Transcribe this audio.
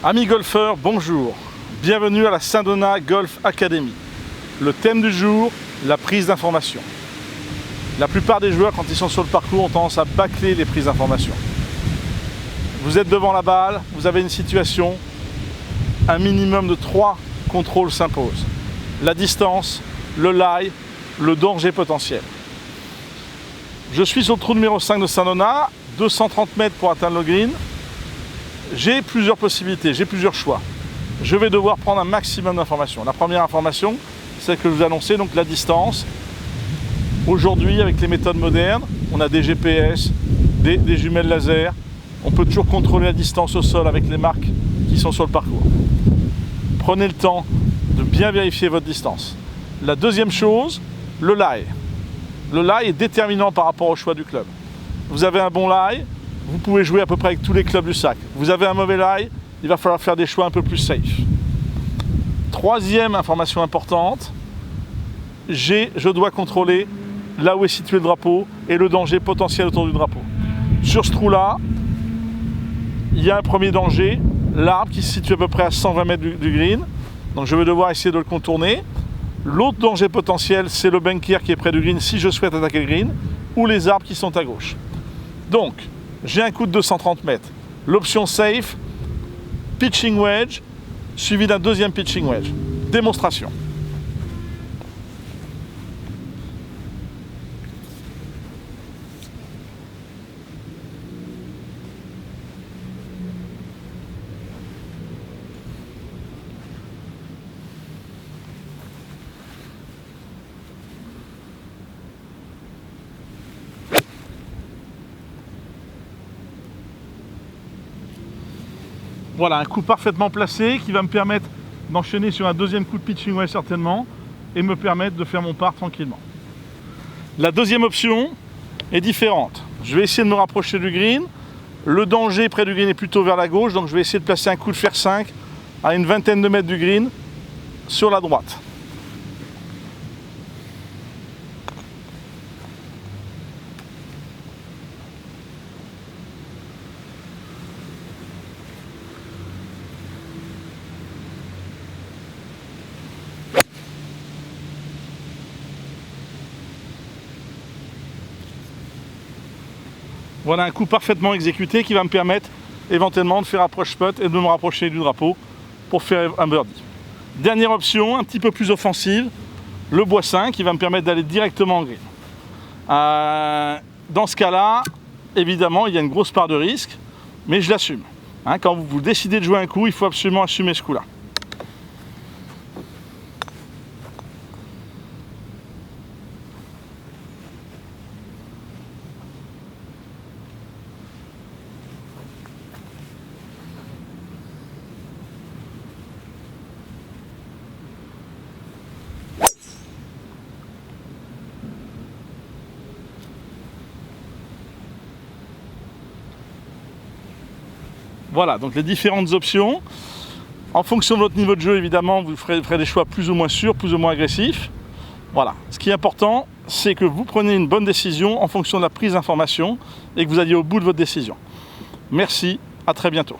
Amis golfeurs, bonjour. Bienvenue à la Saint-Donat Golf Academy. Le thème du jour, la prise d'information. La plupart des joueurs, quand ils sont sur le parcours, ont tendance à bâcler les prises d'information. Vous êtes devant la balle, vous avez une situation, un minimum de 3 contrôles s'imposent. La distance, le lie, le danger potentiel. Je suis sur le trou numéro 5 de Saint-Donat, 230 mètres pour atteindre le green. J'ai plusieurs possibilités, j'ai plusieurs choix. Je vais devoir prendre un maximum d'informations. La première information, c'est que je vous annoncer donc la distance. Aujourd'hui, avec les méthodes modernes, on a des GPS, des jumelles laser. On peut toujours contrôler la distance au sol avec les marques qui sont sur le parcours. Prenez le temps de bien vérifier votre distance. La deuxième chose, le lie. Le lie est déterminant par rapport au choix du club. Vous avez un bon lie, vous pouvez jouer à peu près avec tous les clubs du sac. Vous avez un mauvais lie, il va falloir faire des choix un peu plus safe. Troisième information importante, je dois contrôler là où est situé le drapeau et le danger potentiel autour du drapeau. Sur ce trou-là, il y a un premier danger, l'arbre qui se situe à peu près à 120 mètres du green. Donc je vais devoir essayer de le contourner. L'autre danger potentiel, c'est le bunker qui est près du green si je souhaite attaquer le green, ou les arbres qui sont à gauche. Donc, j'ai un coup de 230 mètres. L'option safe, pitching wedge, suivi d'un deuxième pitching wedge. Démonstration. Voilà, un coup parfaitement placé qui va me permettre d'enchaîner sur un deuxième coup de pitching wedge certainement et me permettre de faire mon par tranquillement. La deuxième option est différente. Je vais essayer de me rapprocher du green. Le danger près du green est plutôt vers la gauche, donc je vais essayer de placer un coup de fer 5 à une vingtaine de mètres du green sur la droite. Voilà un coup parfaitement exécuté qui va me permettre éventuellement de faire approche putt et de me rapprocher du drapeau pour faire un birdie. Dernière option, un petit peu plus offensive, le bois 5 qui va me permettre d'aller directement en green. Dans ce cas-là, évidemment, il y a une grosse part de risque, mais je l'assume. Quand vous décidez de jouer un coup, il faut absolument assumer ce coup-là. Voilà, donc les différentes options. En fonction de votre niveau de jeu, évidemment, vous ferez des choix plus ou moins sûrs, plus ou moins agressifs. Voilà. Ce qui est important, c'est que vous preniez une bonne décision en fonction de la prise d'information et que vous alliez au bout de votre décision. Merci, à très bientôt.